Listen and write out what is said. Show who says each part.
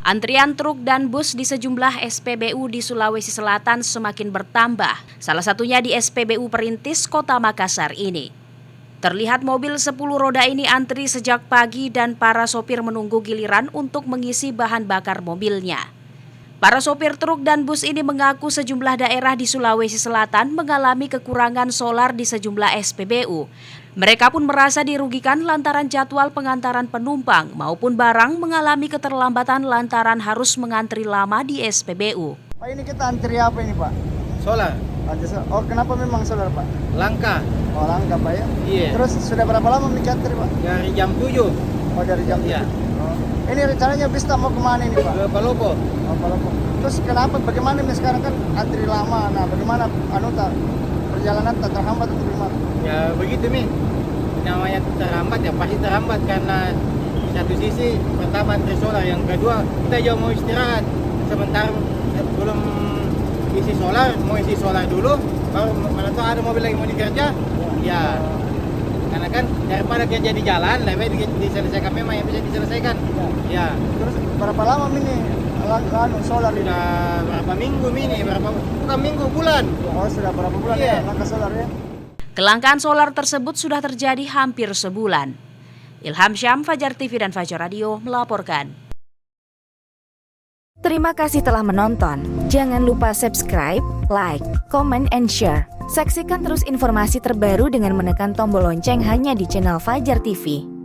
Speaker 1: Antrian truk dan bus di sejumlah SPBU di Sulawesi Selatan semakin bertambah, salah satunya di SPBU Perintis, Kota Makassar ini. Terlihat mobil 10 roda ini antri sejak pagi dan para sopir menunggu giliran untuk mengisi bahan bakar mobilnya. Para sopir truk dan bus ini mengaku sejumlah daerah di Sulawesi Selatan mengalami kekurangan solar di sejumlah SPBU. Mereka pun merasa dirugikan lantaran jadwal pengantaran penumpang maupun barang mengalami keterlambatan lantaran harus mengantri lama di SPBU.
Speaker 2: Pak, ini kita antri apa ini, Pak?
Speaker 3: Solar.
Speaker 2: Oh, kenapa memang solar, Pak?
Speaker 3: Langka.
Speaker 2: Oh, langka, Pak ya?
Speaker 3: Iya.
Speaker 2: Terus sudah berapa lama antri, Pak?
Speaker 3: Dari jam 7.
Speaker 2: Oh, dari jam 7.
Speaker 3: Iya.
Speaker 2: Oh. Ini rencananya bis mau kemana ini, Pak?
Speaker 3: Ke Palopo.
Speaker 2: Oh, Palopo. Terus bagaimana ini sekarang kan antri lama? Nah, bagaimana perjalanan tak terhambat atau gimana?
Speaker 3: Ya begitu Mi. Namanya terhambat ya pasti terhambat karena di satu sisi pertama antri solar, yang kedua kita juga mau istirahat sebentar sebelum mau isi solar dulu, baru mana tahu ada mobil lagi mau dikerja. Ya. Karena kan daripada kerja di jalan, lebih baik diselesaikan memang yang bisa diselesaikan. Ya.
Speaker 2: Terus berapa lama ini solar ini?
Speaker 3: Sudah berapa minggu ini? Bukan minggu, bulan.
Speaker 2: Oh, sudah berapa bulan ya langka solar ya?
Speaker 1: Kelangkaan solar tersebut sudah terjadi hampir sebulan. Ilham Syam, Fajar TV dan Fajar Radio melaporkan.
Speaker 4: Terima kasih telah menonton. Jangan lupa subscribe, like, comment, and share. Saksikan terus informasi terbaru dengan menekan tombol lonceng hanya di channel Fajar TV.